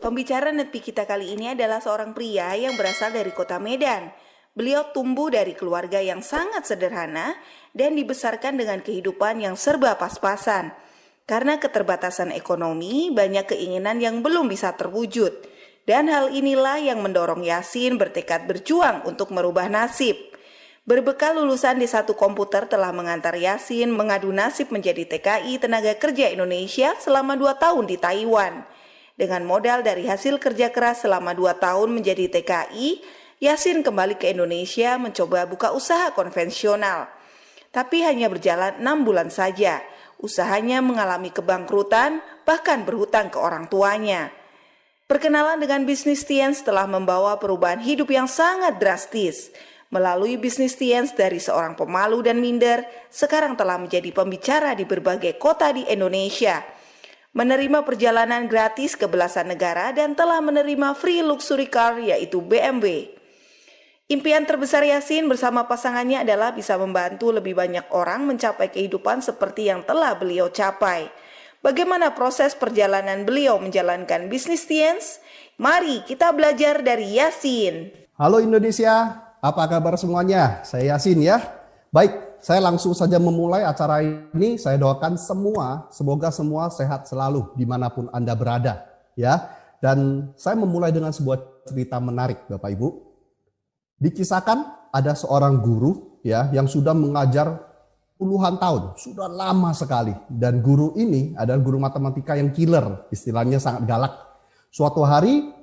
Pembicara nepi kita kali ini adalah seorang pria yang berasal dari kota Medan. Beliau tumbuh dari keluarga yang sangat sederhana dan dibesarkan dengan kehidupan yang serba pas-pasan. Karena keterbatasan ekonomi, banyak keinginan yang belum bisa terwujud. Dan hal inilah yang mendorong Yasin bertekad berjuang untuk merubah nasib. Berbekal lulusan di satu komputer telah mengantar Yasin mengadu nasib menjadi TKI Tenaga Kerja Indonesia selama 2 tahun di Taiwan. Dengan modal dari hasil kerja keras selama 2 tahun menjadi TKI, Yasin kembali ke Indonesia mencoba buka usaha konvensional. Tapi hanya berjalan 6 bulan saja. Usahanya mengalami kebangkrutan, bahkan berhutang ke orang tuanya. Perkenalan dengan bisnis Tiens telah membawa perubahan hidup yang sangat drastis. Melalui bisnis Tiens dari seorang pemalu dan minder, sekarang telah menjadi pembicara di berbagai kota di Indonesia. Menerima perjalanan gratis ke belasan negara dan telah menerima free luxury car yaitu BMW. Impian terbesar Yasin bersama pasangannya adalah bisa membantu lebih banyak orang mencapai kehidupan seperti yang telah beliau capai. Bagaimana proses perjalanan beliau menjalankan bisnis Tiens? Mari kita belajar dari Yasin. Halo Indonesia, apa kabar semuanya? Saya Yasin ya. Baik, saya langsung saja memulai acara ini. Saya doakan semoga semua sehat selalu dimanapun Anda berada, ya. Dan saya memulai dengan sebuah cerita menarik, Bapak Ibu. Dikisahkan ada seorang guru, ya, yang sudah mengajar puluhan tahun, sudah lama sekali. Dan guru ini adalah guru matematika yang killer, istilahnya sangat galak. Suatu hari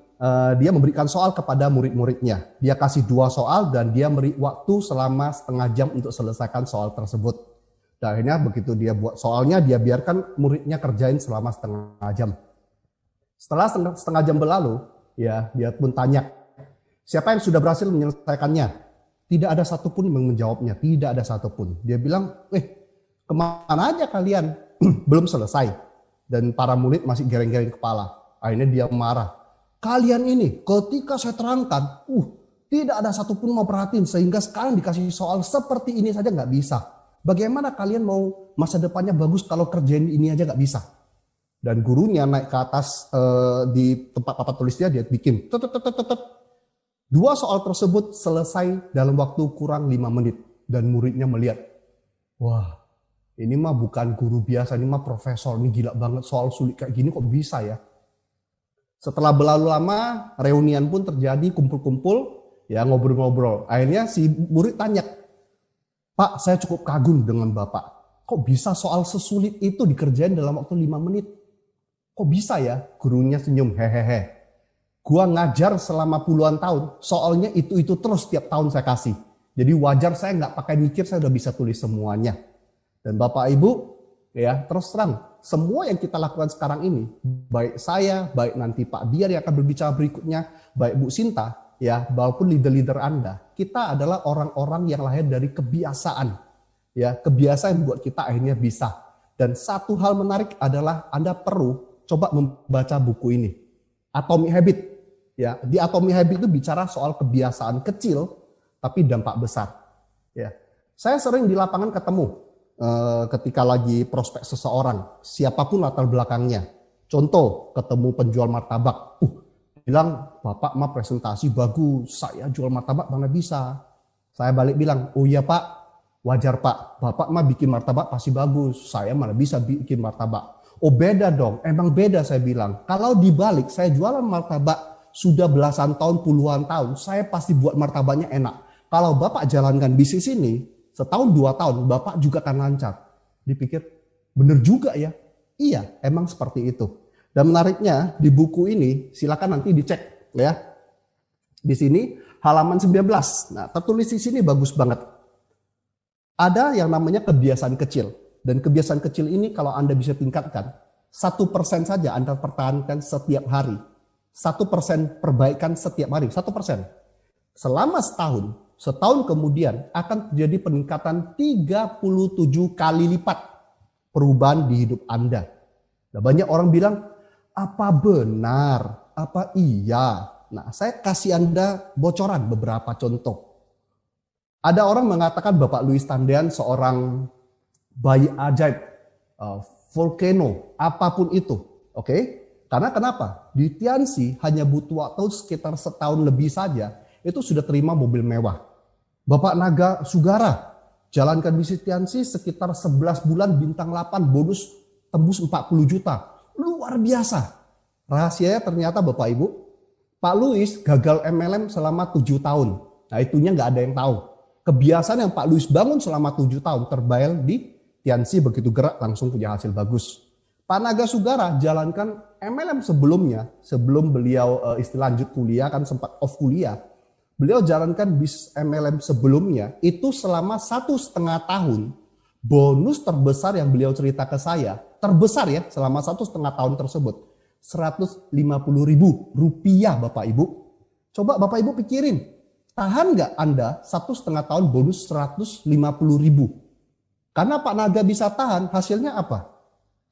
dia memberikan soal kepada murid-muridnya. Dia kasih 2 soal dan dia beri waktu selama setengah jam untuk selesaikan soal tersebut. Dan akhirnya begitu dia buat soalnya, dia biarkan muridnya kerjain selama setengah jam. Setelah setengah jam berlalu, ya dia pun tanya, siapa yang sudah berhasil menyelesaikannya? Tidak ada satupun yang menjawabnya, tidak ada satupun. Dia bilang, kemana aja kalian? Belum selesai. Dan para murid masih gereng-gereng kepala. Akhirnya dia marah. Kalian ini ketika saya terangkan, tidak ada satupun mau perhatiin sehingga sekarang dikasih soal seperti ini saja nggak bisa. Bagaimana kalian mau masa depannya bagus kalau kerjain ini aja nggak bisa? Dan gurunya naik ke atas di tempat papan tulisnya, dia bikin 2 soal tersebut selesai dalam waktu kurang 5 menit. Dan muridnya melihat, wah ini mah bukan guru biasa, ini mah profesor, ini gila banget soal sulit kayak gini kok bisa ya. Setelah berlalu lama, reunian pun terjadi, kumpul-kumpul, ya ngobrol-ngobrol. Akhirnya si murid tanya, Pak, saya cukup kagum dengan Bapak. Kok bisa soal sesulit itu dikerjain dalam waktu 5 menit? Kok bisa ya? Gurunya senyum, hehehe. Gua ngajar selama puluhan tahun, soalnya itu terus tiap tahun saya kasih. Jadi wajar saya nggak pakai mikir, saya udah bisa tulis semuanya. Dan Bapak Ibu, ya terus terang, semua yang kita lakukan sekarang ini, baik saya, baik nanti Pak Diar yang akan berbicara berikutnya, baik Bu Sinta, ya, maupun leader-leader Anda, kita adalah orang-orang yang lahir dari kebiasaan. Ya, kebiasaan yang membuat kita akhirnya bisa. Dan satu hal menarik adalah Anda perlu coba membaca buku ini, Atomic Habit. Ya, di Atomic Habit itu bicara soal kebiasaan kecil tapi dampak besar. Ya, saya sering di lapangan ketemu ketika lagi prospek seseorang, siapapun latar belakangnya. Contoh, ketemu penjual martabak, bilang, Bapak mah presentasi bagus, saya jual martabak mana bisa. Saya balik bilang, oh iya Pak, wajar Pak, Bapak mah bikin martabak pasti bagus, saya mana bisa bikin martabak. Oh beda dong, emang beda saya bilang. Kalau dibalik, saya jualan martabak sudah belasan tahun, puluhan tahun, saya pasti buat martabaknya enak. Kalau Bapak jalankan bisnis ini, setahun 2 tahun Bapak juga akan lancar. Dipikir, bener juga ya. Iya, emang seperti itu. Dan menariknya di buku ini, silakan nanti dicek ya. Di sini halaman 19. Nah, tertulis di sini bagus banget. Ada yang namanya kebiasaan kecil. Dan kebiasaan kecil ini kalau Anda bisa tingkatkan, 1% saja Anda pertahankan setiap hari. 1% perbaikan setiap hari, 1%. Selama setahun kemudian akan terjadi peningkatan 37 kali lipat perubahan di hidup Anda. Nah, banyak orang bilang, apa benar? Apa iya? Nah, saya kasih Anda bocoran beberapa contoh. Ada orang mengatakan Bapak Louis Tandean seorang bayi ajaib, volcano, apapun itu. Oke? Karena kenapa? Di Tianxi hanya butuh waktu sekitar setahun lebih saja, itu sudah terima mobil mewah. Bapak Naga Sugara, jalankan bisnis Tianxi sekitar 11 bulan bintang 8 bonus tembus 40 juta. Luar biasa. Rahasianya ternyata Bapak Ibu, Pak Louis gagal MLM selama 7 tahun. Nah itunya nggak ada yang tahu. Kebiasaan yang Pak Louis bangun selama 7 tahun terbayar di Tianxi, begitu gerak langsung punya hasil bagus. Pak Naga Sugara jalankan MLM sebelumnya, sebelum beliau istilah lanjut kuliah, kan sempat off kuliah. Beliau jalankan bisnis MLM sebelumnya, itu selama 1,5 tahun. Bonus terbesar yang beliau cerita ke saya, terbesar ya selama 1,5 tahun tersebut, Rp150.000 Bapak Ibu. Coba Bapak Ibu pikirin, tahan nggak Anda 1,5 tahun bonus Rp150.000? Karena Pak Naga bisa tahan, hasilnya apa?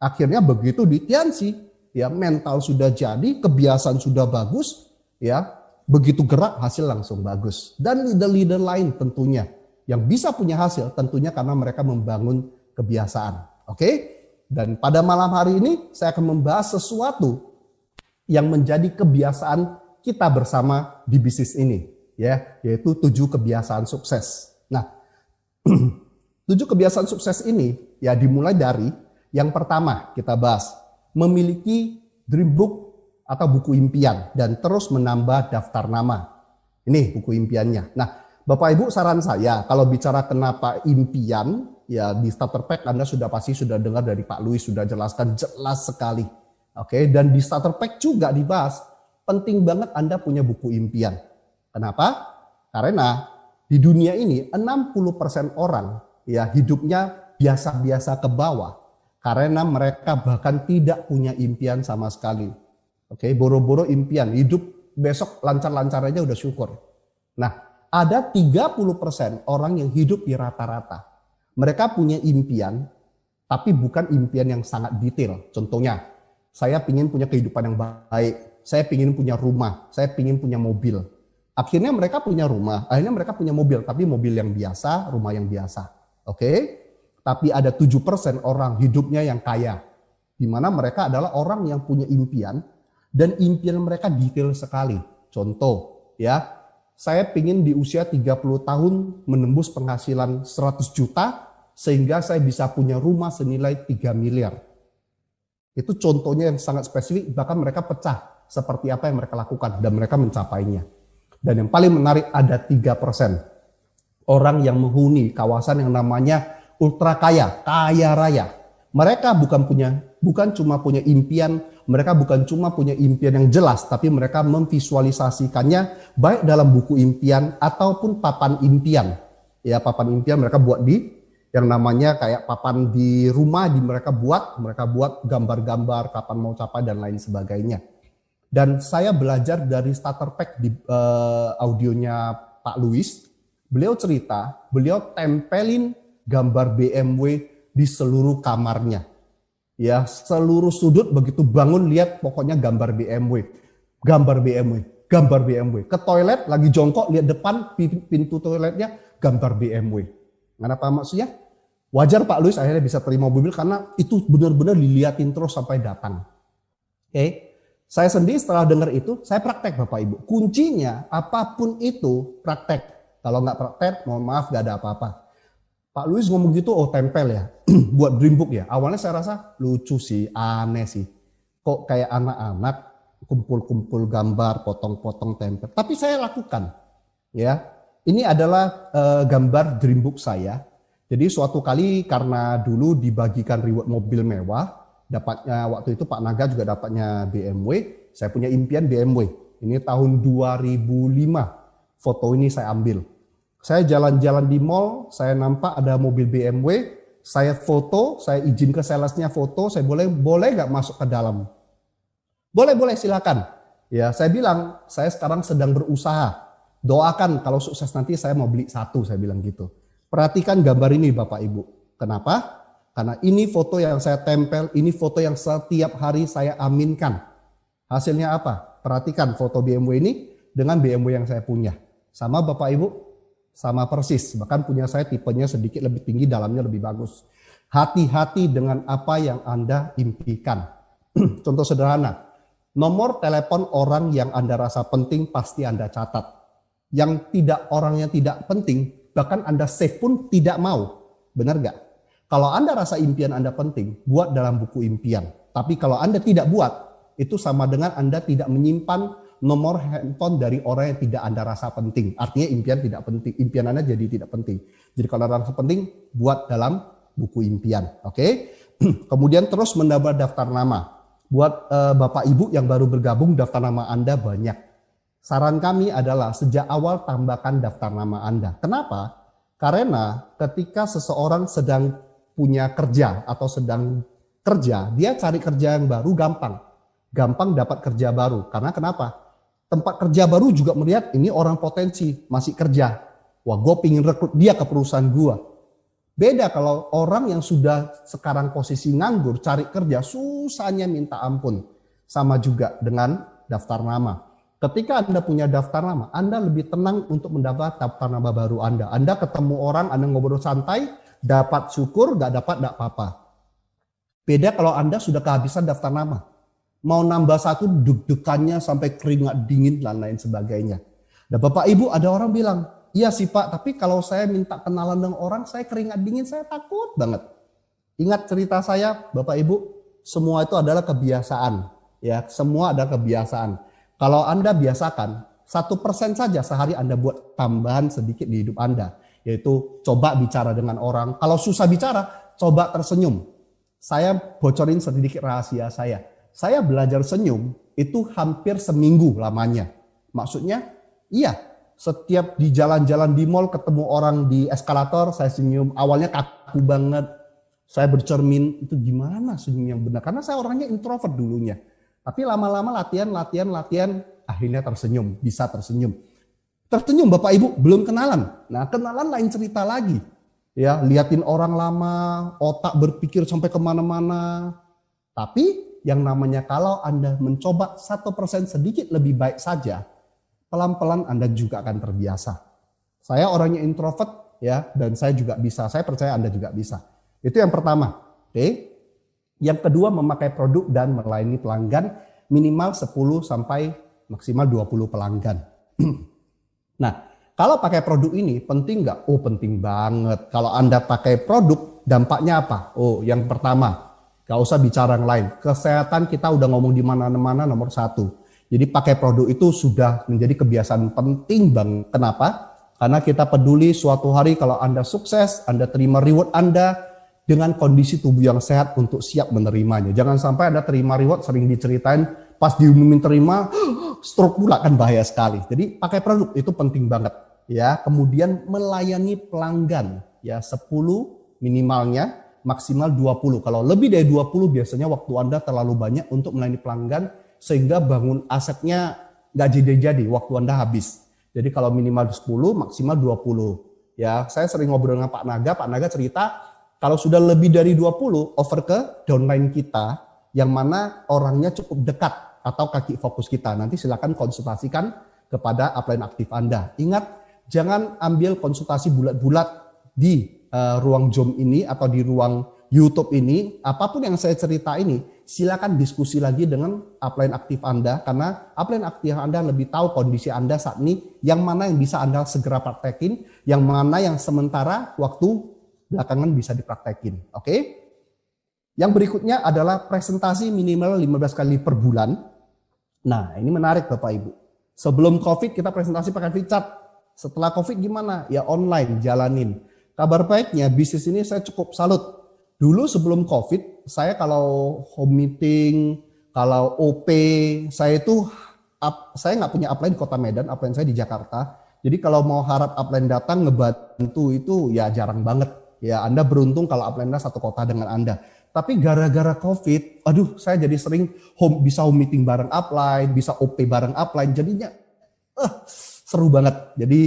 Akhirnya begitu di Tianxi, ya mental sudah jadi, kebiasaan sudah bagus, ya begitu gerak hasil langsung bagus. Dan leader-leader lain tentunya yang bisa punya hasil tentunya karena mereka membangun kebiasaan. Oke? Dan pada malam hari ini saya akan membahas sesuatu yang menjadi kebiasaan kita bersama di bisnis ini, ya, yaitu 7 kebiasaan sukses. Nah, 7 kebiasaan sukses ini ya dimulai dari yang pertama kita bahas, memiliki dream book atau buku impian dan terus menambah daftar nama. Ini buku impiannya. Nah, Bapak Ibu saran saya kalau bicara kenapa impian, ya di starter pack Anda pasti sudah dengar dari Pak Louis, sudah jelaskan jelas sekali. Oke, dan di starter pack juga dibahas, penting banget Anda punya buku impian. Kenapa? Karena di dunia ini 60% orang ya hidupnya biasa-biasa ke bawah. Karena mereka bahkan tidak punya impian sama sekali. Oke, boro-boro impian, hidup besok lancar-lancar aja udah syukur. Nah, ada 30% orang yang hidup di rata-rata. Mereka punya impian, tapi bukan impian yang sangat detail. Contohnya, saya ingin punya kehidupan yang baik, saya ingin punya rumah, saya ingin punya mobil. Akhirnya mereka punya rumah, akhirnya mereka punya mobil, tapi mobil yang biasa, rumah yang biasa. Oke? Tapi ada 7% orang hidupnya yang kaya. Di mana mereka adalah orang yang punya impian dan impian mereka detail sekali. Contoh, ya, saya ingin di usia 30 tahun menembus penghasilan 100 juta sehingga saya bisa punya rumah senilai 3 miliar. Itu contohnya yang sangat spesifik, bahkan mereka pecah seperti apa yang mereka lakukan dan mereka mencapainya. Dan yang paling menarik ada 3% orang yang menghuni kawasan yang namanya ultra kaya, kaya raya. Mereka bukan cuma punya impian, mereka bukan cuma punya impian yang jelas, tapi mereka memvisualisasikannya baik dalam buku impian ataupun papan impian. Ya, papan impian mereka buat di yang namanya kayak papan di rumah, mereka buat gambar-gambar kapan mau capai dan lain sebagainya. Dan saya belajar dari starter pack di audionya Pak Louis. Beliau cerita, beliau tempelin gambar BMW di seluruh kamarnya. Ya, seluruh sudut begitu bangun lihat pokoknya gambar BMW. Gambar BMW, gambar BMW. Ke toilet lagi jongkok lihat depan pintu toiletnya gambar BMW. Kenapa maksudnya? Wajar Pak Louis akhirnya bisa terima mobil karena itu benar-benar dilihatin terus sampai datang. Oke. Saya sendiri setelah dengar itu, saya praktek Bapak Ibu. Kuncinya apapun itu praktek. Kalau nggak praktek, mohon maaf gak ada apa-apa. Pak Louis ngomong gitu, oh tempel ya, buat dream book ya. Awalnya saya rasa lucu sih, aneh sih. Kok kayak anak-anak kumpul-kumpul gambar, potong-potong tempel. Tapi saya lakukan. Ya, ini adalah gambar dream book saya. Jadi suatu kali karena dulu dibagikan reward mobil mewah, dapatnya waktu itu Pak Naga juga dapatnya BMW. Saya punya impian BMW. Ini tahun 2005. Foto ini saya ambil. Saya jalan-jalan di mall, saya nampak ada mobil BMW, saya foto, saya izin ke salesnya foto, saya boleh nggak masuk ke dalam? Boleh silakan. Ya, saya bilang, saya sekarang sedang berusaha. Doakan kalau sukses nanti saya mau beli satu, saya bilang gitu. Perhatikan gambar ini Bapak Ibu. Kenapa? Karena ini foto yang saya tempel, ini foto yang setiap hari saya aminkan. Hasilnya apa? Perhatikan foto BMW ini dengan BMW yang saya punya. Sama Bapak Ibu? Sama persis, bahkan punya saya tipenya sedikit lebih tinggi, dalamnya lebih bagus. Hati-hati dengan apa yang Anda impikan. Contoh sederhana, Nomor telepon orang yang Anda rasa penting pasti Anda catat. Yang orangnya tidak penting, bahkan Anda save pun tidak mau. Benar nggak? Kalau Anda rasa impian Anda penting, buat dalam buku impian. Tapi kalau Anda tidak buat, itu sama dengan Anda tidak menyimpan nomor handphone dari orang yang tidak Anda rasa penting. Artinya impian tidak penting, impian Anda jadi tidak penting. Jadi kalau Anda rasa penting, buat dalam buku impian. Oke? Kemudian terus menambah daftar nama. Buat Bapak Ibu yang baru bergabung, daftar nama Anda banyak. Saran kami adalah sejak awal tambahkan daftar nama Anda. Kenapa? Karena ketika seseorang sedang punya kerja atau sedang kerja, dia cari kerja yang baru gampang. Gampang dapat kerja baru. Karena kenapa? Tempat kerja baru juga melihat ini orang potensi, masih kerja. Wah, gue pingin rekrut dia ke perusahaan gue. Beda kalau orang yang sudah sekarang posisi nganggur, cari kerja, susahnya minta ampun. Sama juga dengan daftar nama. Ketika Anda punya daftar nama, Anda lebih tenang untuk mendapat daftar nama baru Anda. Anda ketemu orang, Anda ngobrol santai, dapat syukur, gak dapat, gak apa-apa. Beda kalau Anda sudah kehabisan daftar nama. Mau nambah satu, deg-degannya sampai keringat dingin, dan lain sebagainya. Dan Bapak Ibu, ada orang bilang, iya sih Pak, tapi kalau saya minta kenalan dengan orang, saya keringat dingin, saya takut banget. Ingat cerita saya, Bapak Ibu, semua itu adalah kebiasaan. Ya, semua adalah kebiasaan. Kalau Anda biasakan, 1% saja sehari Anda buat tambahan sedikit di hidup Anda. Yaitu coba bicara dengan orang. Kalau susah bicara, coba tersenyum. Saya bocorin sedikit rahasia saya. Saya belajar senyum itu hampir seminggu lamanya. Maksudnya, iya, setiap di jalan-jalan di mall ketemu orang di eskalator, saya senyum. Awalnya kaku banget. Saya bercermin, itu gimana senyum yang benar? Karena saya orangnya introvert dulunya. Tapi lama-lama latihan, akhirnya tersenyum, bisa tersenyum. Tersenyum Bapak Ibu, belum kenalan. Nah, kenalan lain cerita lagi. Ya, liatin orang lama, otak berpikir sampai kemana-mana. Tapi yang namanya kalau Anda mencoba 1% sedikit lebih baik saja, pelan-pelan Anda juga akan terbiasa. Saya orangnya introvert ya, dan saya juga bisa. Saya percaya Anda juga bisa. Itu yang pertama. Oke. Yang kedua, memakai produk dan melayani pelanggan minimal 10 sampai maksimal 20 pelanggan. Nah, kalau pakai produk ini penting nggak? Oh, penting banget. Kalau Anda pakai produk, dampaknya apa? Oh, yang pertama, gak usah bicara yang lain. Kesehatan kita udah ngomong di mana-mana nomor 1. Jadi pakai produk itu sudah menjadi kebiasaan penting banget. Kenapa? Karena kita peduli suatu hari kalau Anda sukses, Anda terima reward Anda dengan kondisi tubuh yang sehat untuk siap menerimanya. Jangan sampai Anda terima reward sering diceritain, pas diumumin terima, stroke pula, kan bahaya sekali. Jadi pakai produk itu penting banget. Ya, kemudian melayani pelanggan ya 10 minimalnya, maksimal 20. Kalau lebih dari 20 biasanya waktu Anda terlalu banyak untuk melayani pelanggan sehingga bangun asetnya nggak jadi-jadi, waktu Anda habis. Jadi kalau minimal 10, maksimal 20. Ya, saya sering ngobrol dengan Pak Naga cerita kalau sudah lebih dari 20 over ke downline kita yang mana orangnya cukup dekat atau kaki fokus kita. Nanti silakan konsultasikan kepada upline aktif Anda. Ingat, jangan ambil konsultasi bulat-bulat di ruang Zoom ini atau di ruang YouTube ini. Apapun yang saya cerita ini, silakan diskusi lagi dengan upline aktif Anda, karena upline aktif Anda lebih tahu kondisi Anda saat ini, yang mana yang bisa Anda segera praktekin, yang mana yang sementara waktu belakangan bisa dipraktekin. Oke? Yang berikutnya adalah presentasi minimal 15 kali per bulan. Nah, ini menarik Bapak Ibu. Sebelum COVID kita presentasi pakai VChat. Setelah COVID gimana? Ya online, jalanin. Kabar baiknya bisnis ini saya cukup salut. Dulu sebelum COVID, saya kalau home meeting, kalau OP, saya nggak punya upline di Kota Medan, upline saya di Jakarta. Jadi kalau mau harap upline datang ngebantu itu ya jarang banget. Ya, Anda beruntung kalau upline Anda satu kota dengan Anda. Tapi gara-gara COVID, saya jadi sering bisa home meeting bareng upline, bisa OP bareng upline. Jadinya seru banget. Jadi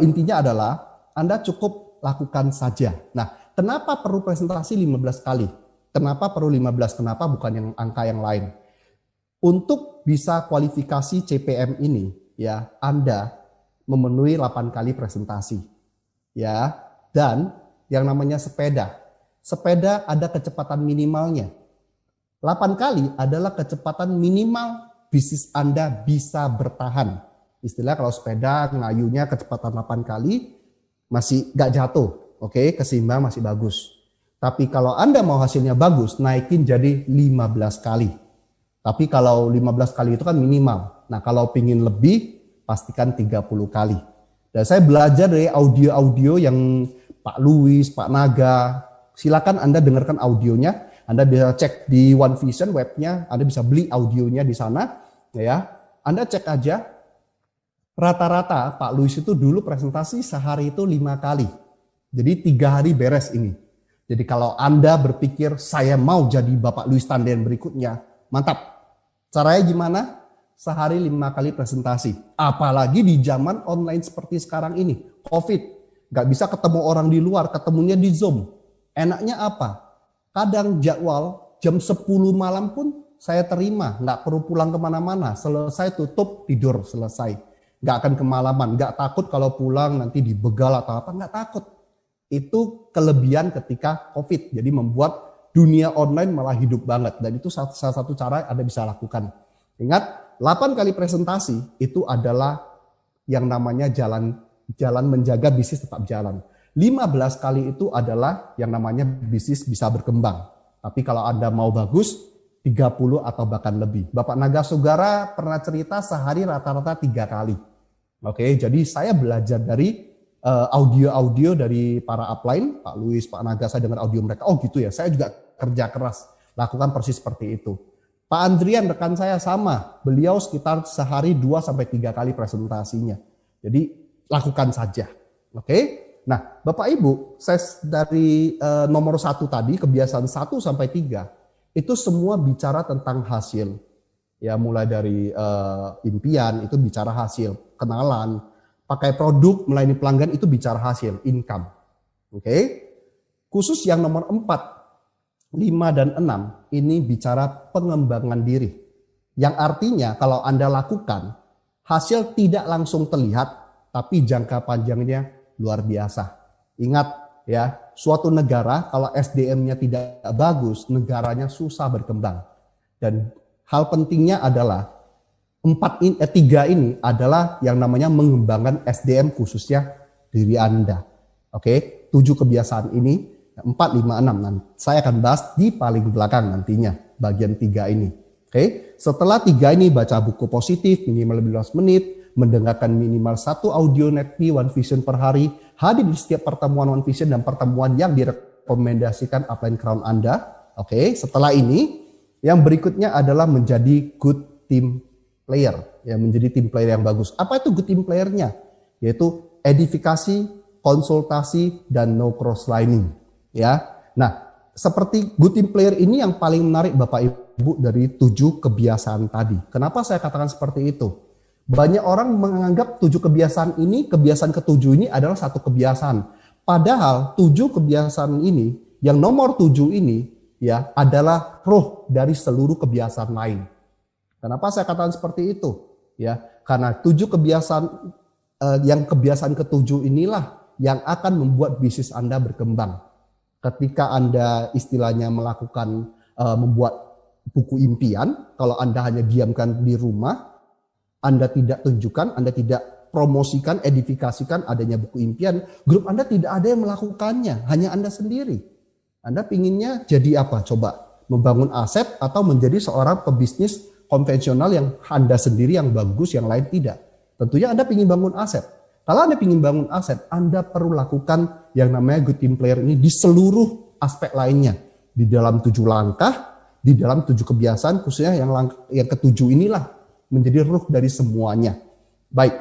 intinya adalah Anda cukup lakukan saja. Nah, kenapa perlu presentasi 15 kali? Kenapa perlu 15? Kenapa bukan yang angka yang lain? Untuk bisa kualifikasi CPM ini, ya Anda memenuhi 8 kali presentasi. Ya, dan yang namanya sepeda. Sepeda ada kecepatan minimalnya. 8 kali adalah kecepatan minimal bisnis Anda bisa bertahan. Istilah kalau sepeda ngayunya kecepatan 8 kali masih nggak jatuh, oke, keseimbang masih bagus. Tapi kalau Anda mau hasilnya bagus, naikin jadi 15 kali. Tapi kalau 15 kali itu kan minimal. Nah kalau pingin lebih, pastikan 30 kali. Dan saya belajar dari audio-audio yang Pak Luis, Pak Naga. Silakan Anda dengarkan audionya. Anda bisa cek di One Vision webnya. Anda bisa beli audionya di sana. Ya, Anda cek aja. Rata-rata Pak Luis itu dulu presentasi sehari itu 5 kali. Jadi 3 hari beres ini. Jadi kalau Anda berpikir saya mau jadi Bapak Luis Tandean berikutnya, mantap. Caranya gimana? Sehari 5 kali presentasi. Apalagi di zaman online seperti sekarang ini, COVID. Gak bisa ketemu orang di luar, ketemunya di Zoom. Enaknya apa? Kadang jadwal jam 10 malam pun saya terima. Gak perlu pulang kemana-mana. Selesai tutup, tidur, selesai. Gak akan kemalaman, gak takut kalau pulang nanti dibegal atau apa, gak takut. Itu kelebihan ketika COVID. Jadi membuat dunia online malah hidup banget. Dan itu salah satu cara Anda bisa lakukan. Ingat, 8 kali presentasi itu adalah yang namanya jalan menjaga bisnis tetap jalan. 15 kali itu adalah yang namanya bisnis bisa berkembang. Tapi kalau Anda mau bagus, 30 atau bahkan lebih. Bapak Naga Sugara pernah cerita sehari rata-rata 3 kali. Oke, jadi saya belajar dari audio-audio dari para upline, Pak Luis, Pak Naga, saya dengar audio mereka. Oh gitu ya, saya juga kerja keras, lakukan persis seperti itu. Pak Andrian rekan saya sama, beliau sekitar sehari 2-3 kali presentasinya. Jadi lakukan saja. Oke. Nah, Bapak Ibu, saya dari nomor 1 tadi, kebiasaan 1-3, itu semua bicara tentang hasil. Ya, mulai dari impian itu bicara hasil, kenalan, pakai produk, melayani pelanggan itu bicara hasil, income. Oke. Khusus yang nomor 4, 5 dan 6 ini bicara pengembangan diri. Yang artinya kalau Anda lakukan, hasil tidak langsung terlihat, tapi jangka panjangnya luar biasa. Ingat ya, suatu negara kalau SDM-nya tidak bagus, negaranya susah berkembang. Dan hal pentingnya adalah 3 ini adalah yang namanya mengembangkan SDM khususnya diri Anda. Oke, 7 kebiasaan ini, 4, 5, 6. Nanti saya akan bahas di paling belakang nantinya, bagian 3 ini. Oke, setelah 3 ini baca buku positif minimal 15 menit, mendengarkan minimal 1 audio netpi One Vision per hari, hadir di setiap pertemuan One Vision dan pertemuan yang direkomendasikan upline crown Anda. Oke, setelah ini yang berikutnya adalah menjadi good team player, ya, menjadi tim player yang bagus. Apa itu good team playernya? Yaitu edifikasi, konsultasi, dan no cross lining. Ya, nah seperti good team player ini yang paling menarik Bapak Ibu dari 7 kebiasaan tadi. Kenapa saya katakan seperti itu? Banyak orang menganggap 7 kebiasaan ini, kebiasaan ke-7 ini adalah satu kebiasaan. Padahal 7 kebiasaan ini, yang nomor 7 ini, ya adalah roh dari seluruh kebiasaan lain. Kenapa saya katakan seperti itu? Ya, karena 7 kebiasaan yang kebiasaan ke-7 inilah yang akan membuat bisnis Anda berkembang. Ketika Anda istilahnya melakukan membuat buku impian, kalau Anda hanya diamkan di rumah, Anda tidak tunjukkan, Anda tidak promosikan, edifikasikan adanya buku impian, grup Anda tidak ada yang melakukannya, hanya Anda sendiri. Anda pinginnya jadi apa? Coba membangun aset atau menjadi seorang pebisnis konvensional yang Anda sendiri yang bagus, yang lain tidak. Tentunya Anda ingin bangun aset. Kalau Anda ingin bangun aset, Anda perlu lakukan yang namanya good team player ini di seluruh aspek lainnya. Di dalam 7 langkah, di dalam 7 kebiasaan, khususnya yang ke-7 inilah menjadi ruh dari semuanya. Baik,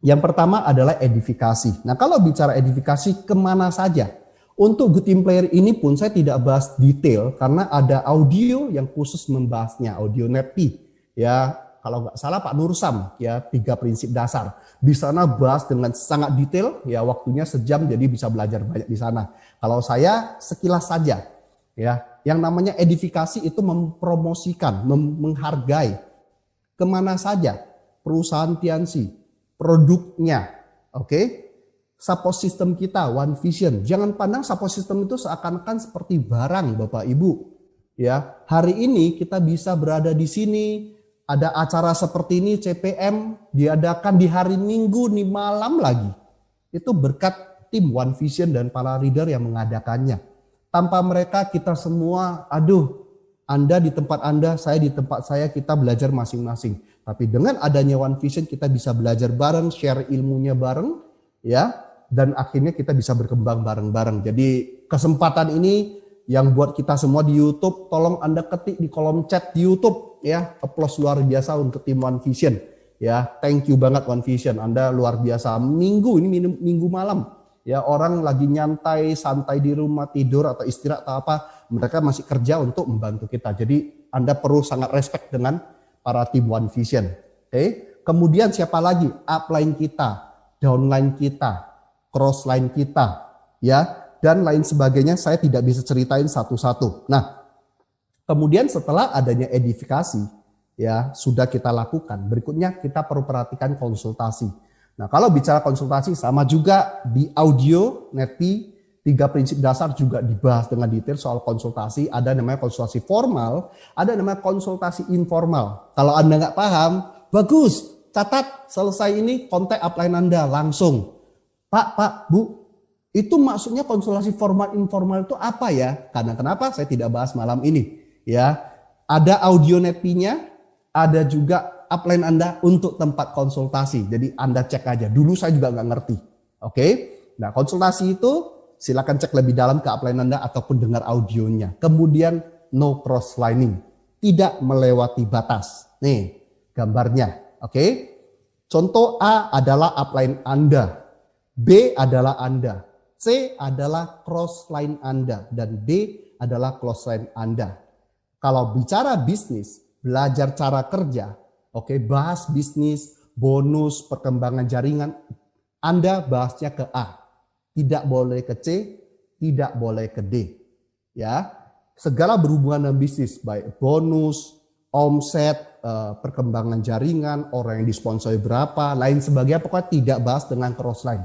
yang pertama adalah edifikasi. Nah kalau bicara edifikasi, kemana saja? Untuk good team player ini pun saya tidak bahas detail karena ada audio yang khusus membahasnya, audio netpi. Ya, kalau nggak salah Pak Nursam, ya 3 prinsip dasar. Di sana bahas dengan sangat detail, ya waktunya sejam jadi bisa belajar banyak di sana. Kalau saya sekilas saja, ya yang namanya edifikasi itu mempromosikan, menghargai kemana saja perusahaan Tianxi, produknya, oke? Support system kita, One Vision. Jangan pandang support system itu seakan-akan seperti barang, Bapak Ibu. Ya, hari ini kita bisa berada di sini, ada acara seperti ini CPM diadakan di hari Minggu nih malam lagi. Itu berkat tim One Vision dan para leader yang mengadakannya. Tanpa mereka kita semua, Anda di tempat Anda, saya di tempat saya, kita belajar masing-masing. Tapi dengan adanya One Vision kita bisa belajar bareng, share ilmunya bareng, ya, dan akhirnya kita bisa berkembang bareng-bareng. Jadi kesempatan ini yang buat kita semua di YouTube, tolong Anda ketik di kolom chat di YouTube, ya, applause luar biasa untuk tim One Vision. Ya, thank you banget One Vision, Anda luar biasa. Minggu ini minggu malam, ya, orang lagi nyantai, santai di rumah, tidur atau istirahat atau apa, mereka masih kerja untuk membantu kita. Jadi Anda perlu sangat respect dengan para tim One Vision. Oke. Kemudian siapa lagi? Upline kita, downline kita, crossline kita, ya, dan lain sebagainya. Saya tidak bisa ceritain satu-satu. Nah, kemudian setelah adanya edifikasi, ya, sudah kita lakukan. Berikutnya kita perlu perhatikan konsultasi. Nah, kalau bicara konsultasi sama juga di audio Netpi, 3 prinsip dasar juga dibahas dengan detail soal konsultasi. Ada namanya konsultasi formal, ada namanya konsultasi informal. Kalau Anda nggak paham, bagus, catat, selesai ini kontak upline Anda langsung. Pak, Bu, itu maksudnya konsultasi formal informal itu apa ya? Karena kenapa saya tidak bahas malam ini, ya. Ada audio Netpi-nya, ada juga upline Anda untuk tempat konsultasi. Jadi Anda cek aja. Dulu saya juga nggak ngerti. Oke. Nah, konsultasi itu silakan cek lebih dalam ke upline Anda ataupun dengar audionya. Kemudian no cross lining. Tidak melewati batas. Nih gambarnya. Oke. Contoh A adalah upline Anda. B adalah Anda. C adalah cross line Anda. Dan D adalah close line Anda. Kalau bicara bisnis, belajar cara kerja, oke, bahas bisnis, bonus, perkembangan jaringan, Anda bahasnya ke A. Tidak boleh ke C, tidak boleh ke D. Ya, segala berhubungan dengan bisnis, baik bonus, omset, perkembangan jaringan, orang yang disponsori berapa, lain sebagainya, pokoknya tidak bahas dengan crossline.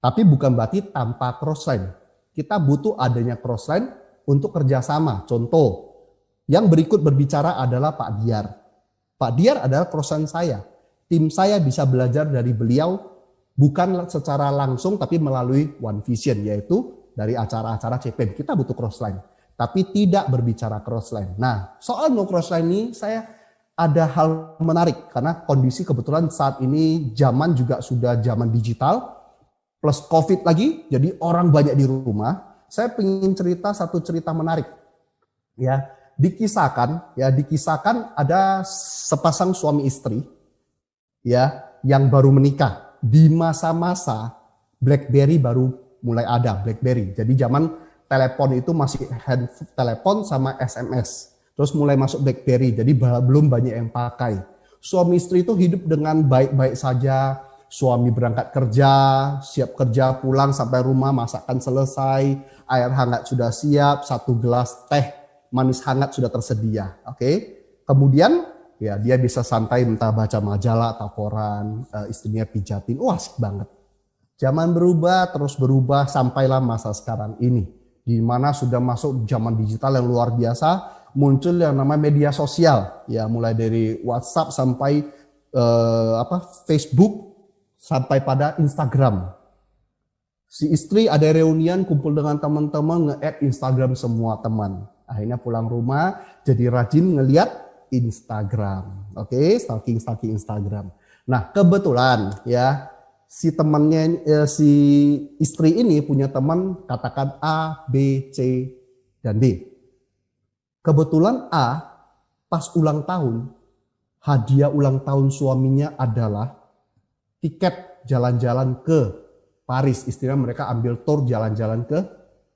Tapi bukan berarti tanpa crossline. Kita butuh adanya crossline untuk kerjasama. Contoh, yang berikut berbicara adalah Pak Diar. Pak Diar adalah crossline saya. Tim saya bisa belajar dari beliau bukan secara langsung tapi melalui One Vision, yaitu dari acara-acara CPM. Kita butuh crossline, tapi tidak berbicara crossline. Nah, soal no crossline ini saya ada hal menarik karena kondisi kebetulan saat ini zaman juga sudah zaman digital plus COVID lagi, jadi orang banyak di rumah. Saya ingin cerita satu cerita menarik. Ya, dikisahkan ada sepasang suami istri, ya, yang baru menikah di masa-masa BlackBerry baru mulai ada BlackBerry. Jadi zaman telepon itu masih handphone telepon sama SMS. Terus mulai masuk BlackBerry, jadi belum banyak yang pakai. Suami istri itu hidup dengan baik-baik saja. Suami berangkat kerja, siap kerja, pulang sampai rumah, masakan selesai, air hangat sudah siap, 1 gelas teh manis hangat sudah tersedia. Oke. Kemudian ya dia bisa santai entah baca majalah atau koran, istrinya pijatin. Wah, asik banget. Zaman berubah, terus berubah sampailah masa sekarang ini, di mana sudah masuk zaman digital yang luar biasa, muncul yang namanya media sosial, ya, mulai dari WhatsApp sampai Facebook sampai pada Instagram. Si istri ada reunian kumpul dengan teman-teman, nge-add Instagram semua teman. Akhirnya pulang rumah jadi rajin ngeliat Instagram. Oke, stalking Instagram. Nah, kebetulan ya si temannya si istri ini punya teman katakan A, B, C, dan D. Kebetulan A pas ulang tahun, hadiah ulang tahun suaminya adalah tiket jalan-jalan ke Paris. Istilahnya mereka ambil tour jalan-jalan ke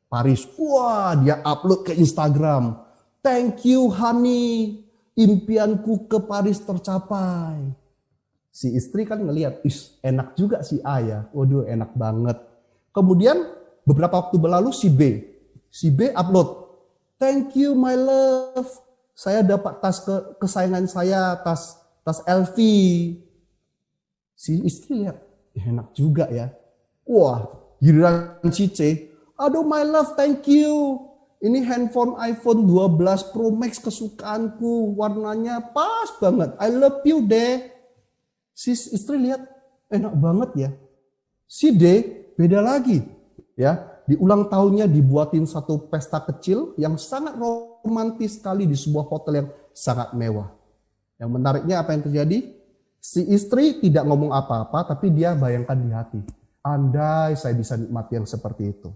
Paris. Wah, dia upload ke Instagram. Thank you honey, impianku ke Paris tercapai. Si istri kan ngelihat, enak juga si A ya. Waduh, enak banget. Kemudian beberapa waktu berlalu si B upload. Thank you my love. Saya dapat tas kesayangan saya, tas LV. Si istri lihat, enak juga ya. Wah, giliran si C, aduh my love, thank you. Ini handphone iPhone 12 Pro Max kesukaanku, warnanya pas banget. I love you, deh. Si istri lihat, enak banget ya. Si D beda lagi, ya. Di ulang tahunnya dibuatin satu pesta kecil yang sangat romantis sekali di sebuah hotel yang sangat mewah. Yang menariknya apa yang terjadi? Si istri tidak ngomong apa-apa, tapi dia bayangkan di hati. Andai saya bisa nikmati yang seperti itu.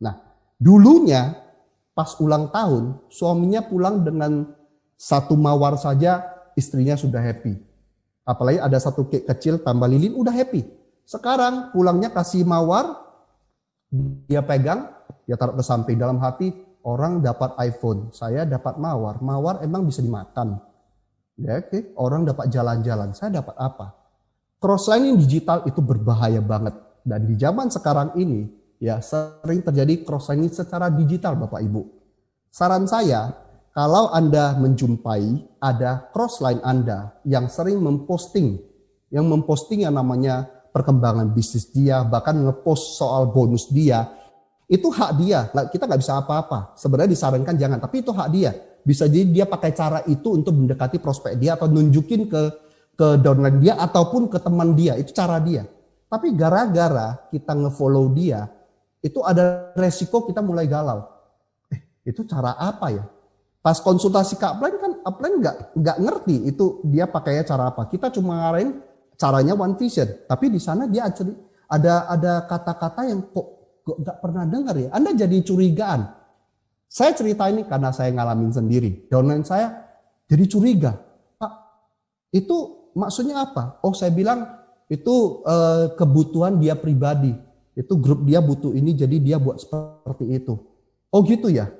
Nah, dulunya pas ulang tahun, suaminya pulang dengan satu mawar saja, istrinya sudah happy. Apalagi ada satu kek kecil tambah lilin, udah happy. Sekarang pulangnya kasih mawar, dia pegang, dia taruh ke samping. Dalam hati, orang dapat iPhone, saya dapat mawar. Mawar emang bisa dimakan. Ya, oke. Orang dapat jalan-jalan, saya dapat apa? Crosslining digital itu berbahaya banget. Dan di zaman sekarang ini, ya sering terjadi crosslining secara digital Bapak Ibu. Saran saya, kalau Anda menjumpai ada crossline Anda yang sering memposting, yang namanya perkembangan bisnis dia, bahkan ngepost soal bonus dia, itu hak dia. Kita nggak bisa apa-apa. Sebenarnya disarankan jangan, tapi itu hak dia. Bisa jadi dia pakai cara itu untuk mendekati prospek dia atau nunjukin ke downline dia ataupun ke teman dia. Itu cara dia. Tapi gara-gara kita ngefollow dia, itu ada resiko kita mulai galau. Itu cara apa ya? Pas konsultasi ke upline kan upline nggak ngerti itu dia pakainya cara apa. Kita cuma ngarahin caranya One Vision. Tapi di sana dia ada kata-kata yang kok nggak pernah dengar ya. Anda jadi curigaan. Saya cerita ini karena saya ngalamin sendiri. Downline saya jadi curiga. Pak, itu maksudnya apa? Oh, saya bilang itu kebutuhan dia pribadi. Itu grup dia butuh ini, jadi dia buat seperti itu. Oh gitu ya?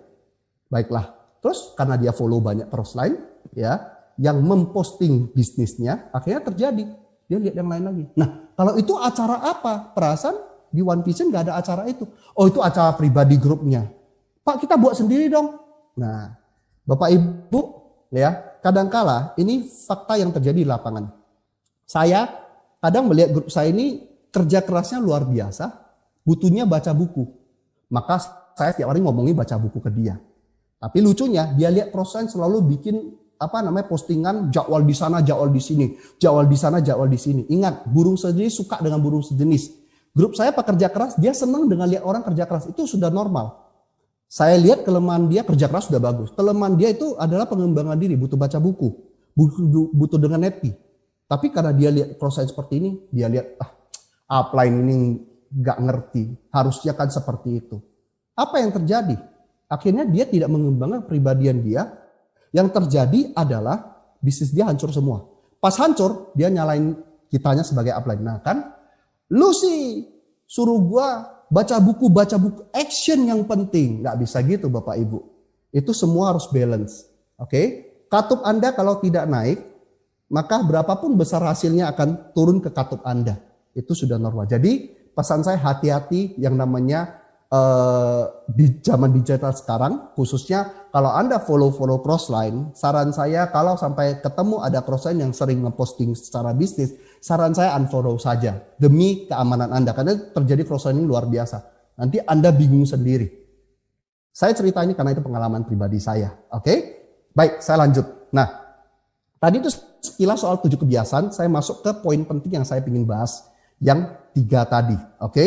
Baiklah. Terus karena dia follow banyak crossline, ya, yang memposting bisnisnya, akhirnya terjadi. Dia lihat yang lain lagi. Nah, kalau itu acara apa? Perasaan di One Vision nggak ada acara itu. Oh, itu acara pribadi grupnya. Pak, kita buat sendiri dong. Nah, Bapak Ibu, ya, kadangkala ini fakta yang terjadi di lapangan. Saya kadang melihat grup saya ini kerja kerasnya luar biasa, butuhnya baca buku. Maka saya tiap hari ngomongin baca buku ke dia. Tapi lucunya dia lihat crossline selalu bikin postingan jadwal di sana, jadwal di sini, jadwal di sana, jadwal di sini. Ingat, burung sejenis suka dengan burung sejenis. Grup saya pekerja keras, dia senang dengan lihat orang kerja keras, itu sudah normal. Saya lihat kelemahan dia kerja keras sudah bagus. Kelemahan dia itu adalah pengembangan diri, butuh baca buku, butuh dengan happy. Tapi karena dia lihat crossline seperti ini, dia lihat upline ini nggak ngerti, harusnya kan seperti itu. Apa yang terjadi? Akhirnya dia tidak mengembangkan kepribadian dia. Yang terjadi adalah bisnis dia hancur semua. Pas hancur, dia nyalain kitanya sebagai upline. Nah kan, lu sih suruh gua baca buku, action yang penting. Nggak bisa gitu Bapak Ibu. Itu semua harus balance. Oke? Katup Anda kalau tidak naik, maka berapapun besar hasilnya akan turun ke katup Anda. Itu sudah normal. Jadi pesan saya hati-hati yang namanya di zaman digital sekarang, khususnya kalau Anda follow crossline, saran saya kalau sampai ketemu ada crossline yang sering ngeposting secara bisnis, saran saya unfollow saja demi keamanan Anda, karena terjadi crossline ini luar biasa. Nanti Anda bingung sendiri. Saya cerita ini karena itu pengalaman pribadi saya. Oke? Baik, saya lanjut. Nah, tadi itu sekilas soal 7 kebiasaan, saya masuk ke poin penting yang saya ingin bahas, yang 3 tadi. Oke?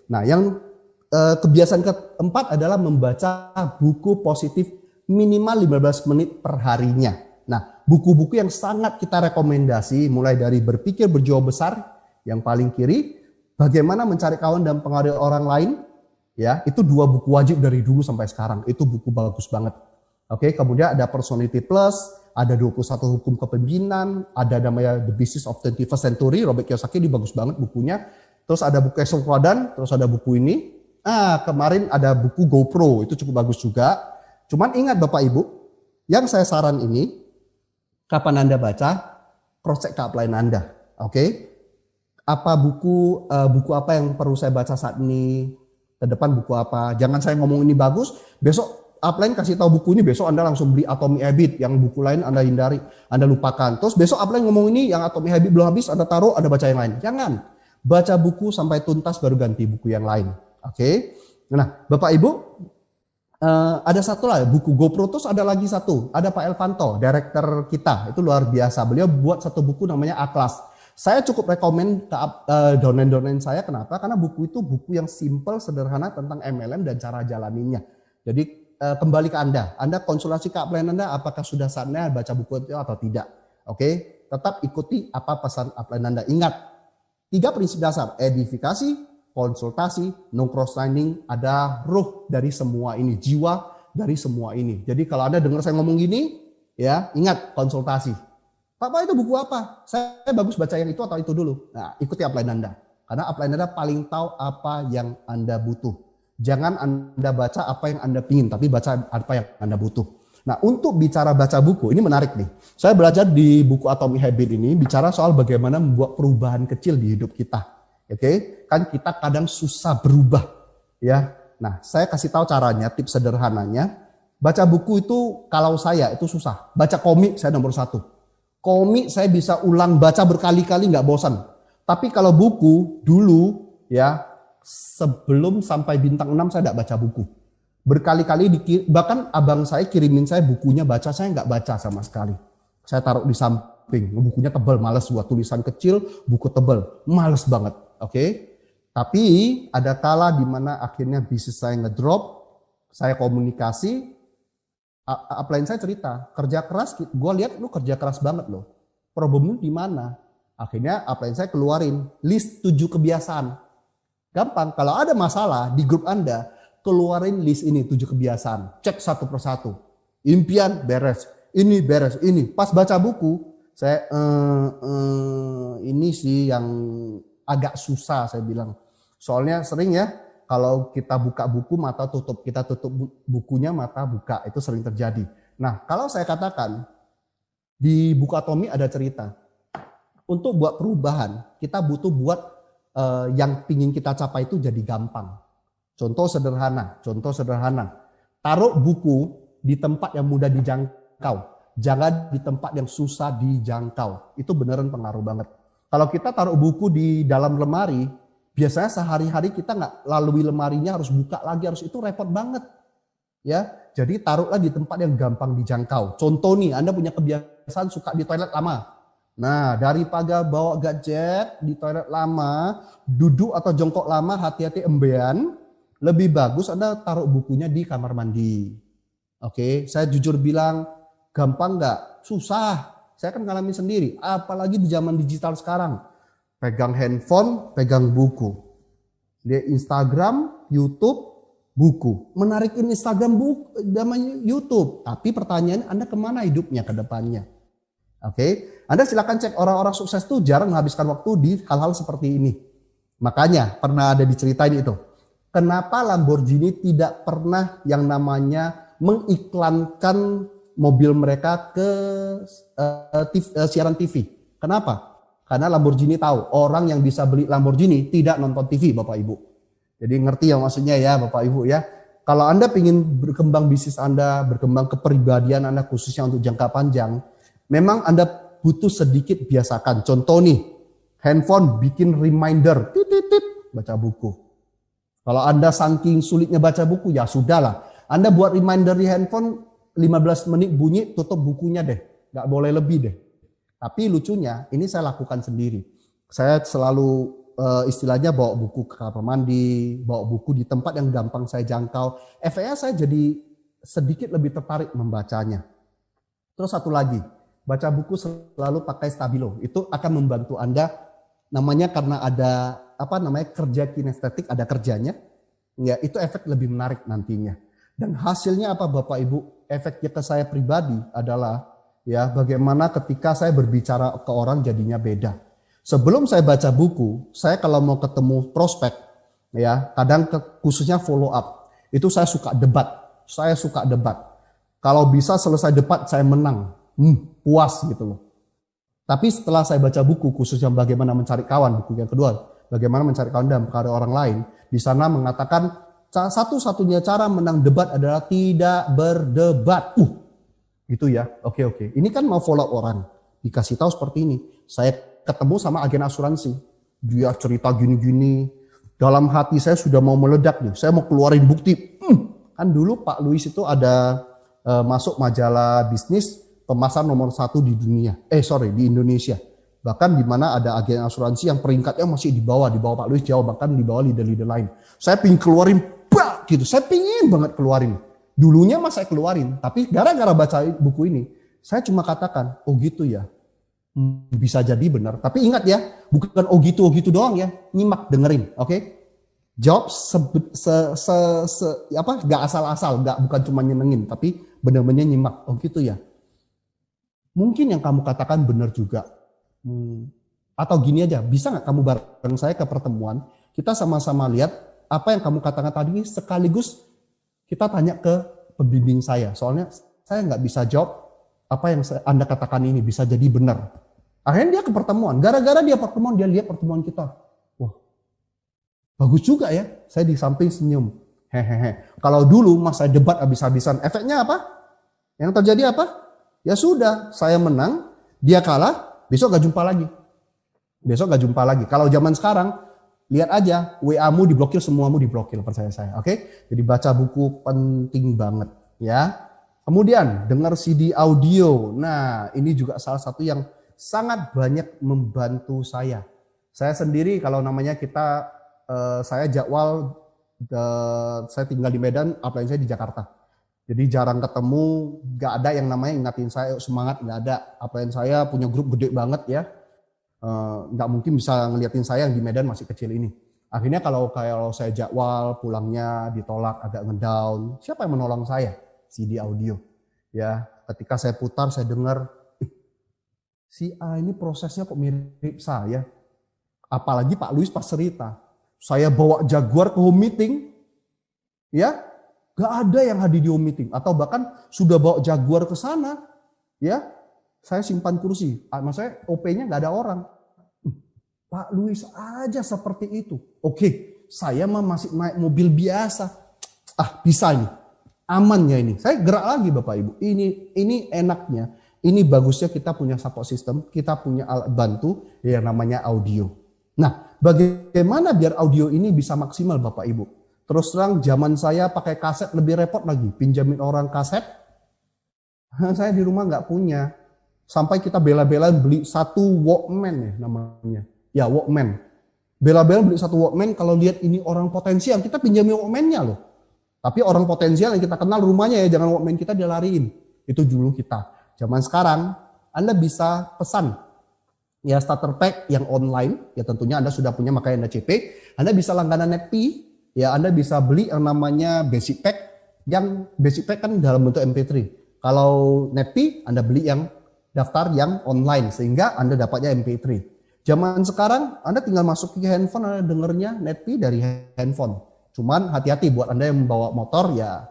Nah, yang kebiasaan keempat adalah membaca buku positif minimal 15 menit per harinya. Nah, buku-buku yang sangat kita rekomendasi mulai dari Berpikir Berjiwa Besar yang paling kiri, Bagaimana Mencari Kawan dan Pengaruhi Orang Lain, ya, itu 2 buku wajib dari dulu sampai sekarang. Itu buku bagus banget. Oke, kemudian ada Personality Plus, ada 21 Hukum Kepemimpinan, ada namanya The Business of 21st Century, Robert Kiyosaki, ini bagus banget bukunya. Terus ada buku Esok Wadan, terus ada buku ini. Kemarin ada buku GoPro, itu cukup bagus juga. Cuman ingat Bapak Ibu, yang saya saran ini, kapan Anda baca, cross check ke upline Anda. Oke? Apa buku apa yang perlu saya baca saat ini, ke depan buku apa. Jangan saya ngomong ini bagus, besok upline kasih tahu buku ini, besok Anda langsung beli Atomic Habit, yang buku lain Anda hindari, Anda lupakan. Terus besok upline ngomong ini, yang Atomic Habit belum habis, Anda taruh, Anda baca yang lain. Jangan. Baca buku sampai tuntas baru ganti buku yang lain. Oke, nah Bapak Ibu, Ada satu lah, buku GoPro, terus ada lagi satu, ada Pak Elvanto, director kita, itu luar biasa. Beliau buat satu buku namanya Atlas. Saya cukup rekomen ke downline saya, kenapa? Karena buku itu buku yang simple, sederhana tentang MLM dan cara jalaninnya. Jadi kembali ke Anda konsultasi ke upline Anda, apakah sudah saatnya baca buku itu atau tidak. Oke, tetap ikuti apa pesan upline Anda. Ingat, 3 prinsip dasar, edifikasi, konsultasi, no cross-lining, ada ruh dari semua ini, jiwa dari semua ini. Jadi kalau Anda dengar saya ngomong gini, ya ingat konsultasi. Pak, itu buku apa? Saya bagus baca yang itu atau itu dulu. Nah, ikuti upline Anda. Karena upline Anda paling tahu apa yang Anda butuh. Jangan Anda baca apa yang Anda pingin, tapi baca apa yang Anda butuh. Nah, untuk bicara baca buku, ini menarik nih. Saya belajar di buku Atomic Habit ini, bicara soal bagaimana membuat perubahan kecil di hidup kita. Oke, kan kita kadang susah berubah, ya. Nah, saya kasih tahu caranya, tips sederhananya. Baca buku itu kalau saya itu susah. Baca komik saya nomor 1. Komik saya bisa ulang baca berkali-kali nggak bosan. Tapi kalau buku dulu, ya sebelum sampai bintang 6 saya nggak baca buku. Berkali-kali bahkan abang saya kirimin saya bukunya baca, saya nggak baca sama sekali. Saya taruh di samping, bukunya tebal, males buat tulisan kecil, buku tebal, males banget. Oke, tapi ada kala di mana akhirnya bisnis saya ngedrop, saya komunikasi, upline saya cerita, kerja keras, gue lihat lu kerja keras banget loh. Problemnya di mana? Akhirnya upline saya keluarin list 7 kebiasaan. Gampang, kalau ada masalah di grup Anda, keluarin list ini 7 kebiasaan, cek satu persatu. Impian beres, ini beres, ini. Pas baca buku, saya ini sih yang agak susah saya bilang. Soalnya sering ya kalau kita buka buku mata tutup, kita tutup bukunya mata buka, itu sering terjadi. Nah, kalau saya katakan di buku Atomi ada cerita. Untuk buat perubahan, kita butuh buat yang pingin kita capai itu jadi gampang. Contoh sederhana. Taruh buku di tempat yang mudah dijangkau. Jangan di tempat yang susah dijangkau. Itu beneran pengaruh banget. Kalau kita taruh buku di dalam lemari, biasanya sehari-hari kita nggak lalui lemarinya, harus buka lagi, itu repot banget. Ya, jadi taruhlah di tempat yang gampang dijangkau. Contoh nih, Anda punya kebiasaan suka di toilet lama. Nah, daripada bawa gadget di toilet lama, duduk atau jongkok lama, hati-hati embean, lebih bagus Anda taruh bukunya di kamar mandi. Oke, saya jujur bilang, gampang nggak? Susah. Saya kan ngalamin sendiri, apalagi di zaman digital sekarang. Pegang handphone, pegang buku. Di Instagram, YouTube, buku. Menarikin Instagram, buku, namanya YouTube. Tapi pertanyaannya, Anda kemana hidupnya ke depannya? Oke, Anda silakan cek orang-orang sukses tuh jarang menghabiskan waktu di hal-hal seperti ini. Makanya pernah ada diceritain itu. Kenapa Lamborghini tidak pernah yang namanya mengiklankan mobil mereka ke siaran TV. Kenapa? Karena Lamborghini tahu orang yang bisa beli Lamborghini tidak nonton TV, Bapak Ibu. Jadi ngerti ya maksudnya ya Bapak Ibu ya. Kalau Anda ingin berkembang bisnis Anda, berkembang kepribadian Anda khususnya untuk jangka panjang, memang Anda butuh sedikit biasakan. Contoh nih, handphone bikin reminder, baca buku. Kalau Anda saking sulitnya baca buku, ya sudahlah. Anda buat reminder di handphone, 15 menit bunyi, tutup bukunya deh. Nggak boleh lebih deh. Tapi lucunya, ini saya lakukan sendiri. Saya selalu istilahnya bawa buku ke kamar mandi, bawa buku di tempat yang gampang saya jangkau. Efeknya saya jadi sedikit lebih tertarik membacanya. Terus satu lagi, baca buku selalu pakai stabilo. Itu akan membantu Anda, namanya karena ada kerja kinestetik, ada kerjanya. Ya, itu efek lebih menarik nantinya. Dan hasilnya apa Bapak Ibu? Efeknya ke saya pribadi adalah ya bagaimana ketika saya berbicara ke orang jadinya beda. Sebelum saya baca buku, saya kalau mau ketemu prospek, ya kadang khususnya follow up, itu saya suka debat. Kalau bisa selesai debat saya menang, puas gitu loh. Tapi setelah saya baca buku khususnya bagaimana mencari kawan, buku yang kedua, bagaimana mencari kawan dan mempengaruhi orang lain, di sana mengatakan satu-satunya cara menang debat adalah tidak berdebat. Gitu ya. Oke. Ini kan mau follow up orang, dikasih tahu seperti ini. Saya ketemu sama agen asuransi. Dia cerita gini-gini. Dalam hati saya sudah mau meledak nih. Saya mau keluarin bukti. Kan dulu Pak Louis itu ada masuk majalah bisnis pemasar nomor 1 di dunia. Di Indonesia. Bahkan di mana ada agen asuransi yang peringkatnya masih di bawah Pak Louis jauh, bahkan di bawah leader-leader lain. Saya pingin keluarin, gitu. Saya pingin banget keluarin. Dulunya mas saya keluarin, tapi gara-gara baca buku ini, saya cuma katakan, oh gitu ya. Bisa jadi benar. Tapi ingat ya, bukan oh gitu doang ya. Nyimak, dengerin, oke? Jawab gak asal-asal, bukan cuma nyenengin, tapi benar-benar nyimak. Oh gitu ya. Mungkin yang kamu katakan benar juga. Atau gini aja, bisa nggak kamu bareng saya ke pertemuan, kita sama-sama lihat apa yang kamu katakan tadi, sekaligus kita tanya ke pembimbing saya. Soalnya saya nggak bisa jawab apa yang Anda katakan ini bisa jadi benar. Akhirnya dia ke pertemuan, gara-gara dia pertemuan, dia lihat pertemuan kita. Wah, bagus juga ya, saya di samping senyum. Hehehe. Kalau dulu mas saya debat habis-habisan, efeknya apa? Yang terjadi apa? Ya sudah, saya menang, dia kalah, besok gak jumpa lagi. Kalau zaman sekarang, lihat aja, WA-mu diblokir, semuamu diblokir, percaya saya. Oke? Jadi baca buku penting banget ya. Kemudian dengar CD audio. Nah, ini juga salah satu yang sangat banyak membantu saya. Saya sendiri kalau namanya saya jadwal, saya tinggal di Medan, apalagi saya di Jakarta. Jadi jarang ketemu, gak ada yang namanya ingatin saya semangat, gak ada. Apalagi saya punya grup gede banget ya. Nggak mungkin bisa ngeliatin saya yang di Medan masih kecil ini. Akhirnya kalau saya jadwal pulangnya ditolak, agak ngedown, siapa yang menolong saya? CD audio. Ya, ketika saya putar, saya dengar, si A ini prosesnya kok mirip saya. Apalagi Pak Louis pas cerita, saya bawa Jaguar ke home meeting, ya, gak ada yang hadir di home meeting, atau bahkan sudah bawa Jaguar ke sana, ya. Saya simpan kursi, maksudnya OP-nya nggak ada orang. Pak Louis aja seperti itu. Oke, saya masih naik mobil biasa. Bisa ini, amannya ini. Saya gerak lagi Bapak Ibu. Ini enaknya, ini bagusnya kita punya support system, kita punya alat bantu yang namanya audio. Nah, bagaimana biar audio ini bisa maksimal Bapak Ibu? Terus terang zaman saya pakai kaset lebih repot lagi, pinjamin orang kaset. Saya di rumah nggak punya. Sampai kita bela-belaan beli satu Walkman ya namanya. Ya Walkman. Bela-belaan beli satu Walkman kalau lihat ini orang potensial. Kita pinjamin Walkman-nya loh. Tapi orang potensial yang kita kenal rumahnya ya. Jangan Walkman kita dia lariin. Itu dulu kita. Zaman sekarang Anda bisa pesan. Ya starter pack yang online. Ya tentunya Anda sudah punya makanya Anda CP. Anda bisa langganan Netpi. Ya Anda bisa beli yang namanya basic pack. Yang basic pack kan dalam bentuk MP3. Kalau Netpi Anda beli yang daftar yang online sehingga Anda dapatnya MP3. Zaman sekarang Anda tinggal masuk ke handphone, Anda dengernya Netpi dari handphone. Cuman hati-hati buat Anda yang membawa motor ya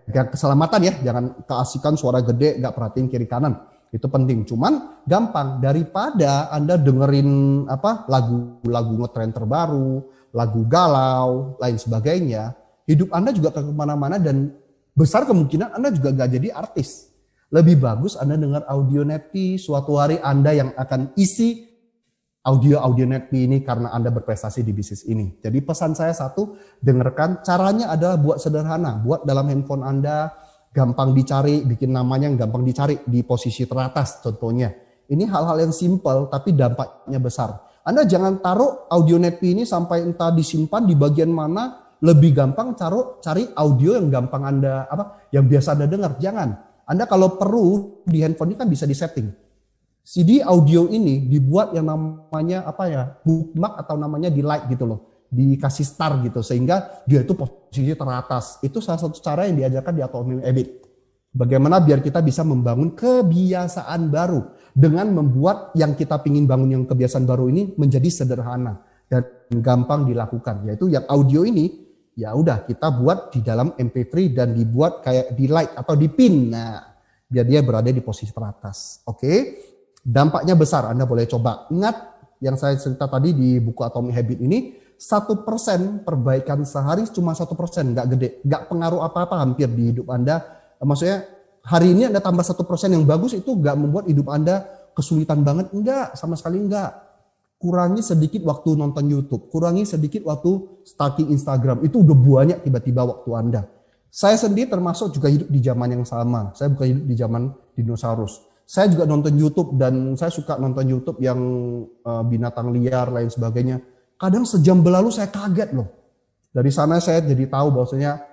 jaga keselamatan ya, jangan keasikan suara gede nggak perhatiin kiri kanan. Itu penting. Cuman gampang daripada Anda dengerin lagu-lagu ngetren terbaru, lagu galau, lain sebagainya. Hidup Anda juga kemana-mana dan besar kemungkinan Anda juga nggak jadi artis. Lebih bagus Anda dengar audio Netpi, suatu hari Anda yang akan isi audio Netpi ini karena Anda berprestasi di bisnis ini. Jadi pesan saya satu, dengarkan. Caranya adalah buat sederhana, buat dalam handphone Anda, gampang dicari, bikin namanya gampang dicari di posisi teratas contohnya. Ini hal-hal yang simple tapi dampaknya besar. Anda jangan taruh audio Netpi ini sampai entah disimpan di bagian mana, lebih gampang cari audio yang gampang Anda yang biasa Anda dengar. Jangan. Anda kalau perlu di handphone ini kan bisa disetting. CD audio ini dibuat yang namanya bookmark atau namanya di like gitu loh. Dikasih star gitu sehingga dia itu posisi teratas. Itu salah satu cara yang diajarkan di Atomic Habit. Bagaimana biar kita bisa membangun kebiasaan baru dengan membuat yang kita pingin bangun yang kebiasaan baru ini menjadi sederhana dan gampang dilakukan. Yaitu yang audio ini ya udah kita buat di dalam MP3 dan dibuat kayak di like atau di pin. Nah, biar dia berada di posisi teratas. Oke. Dampaknya besar, Anda boleh coba. Ingat yang saya cerita tadi di buku Atomic Habit ini, 1% perbaikan sehari cuma 1%, nggak gede, nggak pengaruh apa-apa hampir di hidup Anda. Maksudnya hari ini Anda tambah 1% yang bagus itu nggak membuat hidup Anda kesulitan banget, enggak, sama sekali enggak. kurangi sedikit waktu nonton YouTube, kurangi sedikit waktu stalking Instagram. Itu udah banyak tiba-tiba waktu Anda. Saya sendiri termasuk juga hidup di zaman yang sama. Saya bukan hidup di zaman dinosaurus. Saya juga nonton YouTube dan saya suka nonton YouTube yang binatang liar lain sebagainya. Kadang sejam berlalu saya kaget loh. Dari sana saya jadi tahu bahwasanya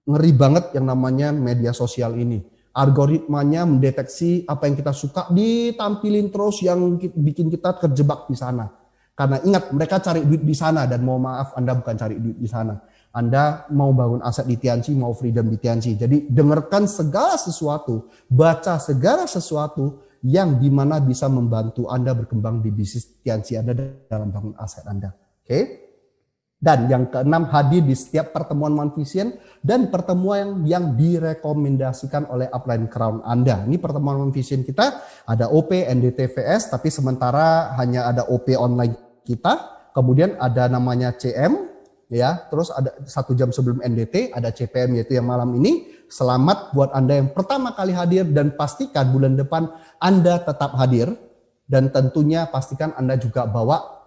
ngeri banget yang namanya media sosial ini. Algoritmanya mendeteksi apa yang kita suka, ditampilin terus yang bikin kita terjebak di sana. Karena ingat, mereka cari duit di sana dan mohon maaf Anda bukan cari duit di sana. Anda mau bangun aset di Tianqi, mau freedom di Tianqi. Jadi dengarkan segala sesuatu, baca segala sesuatu yang dimana bisa membantu Anda berkembang di bisnis Tianqi Anda dalam bangun aset Anda. Oke? Dan yang keenam, hadir di setiap pertemuan Manvision dan pertemuan yang direkomendasikan oleh upline crown Anda. Ini pertemuan Manvision kita ada OP, NDT, VS, tapi sementara hanya ada OP online kita. Kemudian ada namanya CM, ya. Terus ada 1 jam sebelum NDT ada CPM yaitu yang malam ini. Selamat buat Anda yang pertama kali hadir dan pastikan bulan depan Anda tetap hadir. Dan tentunya pastikan Anda juga bawa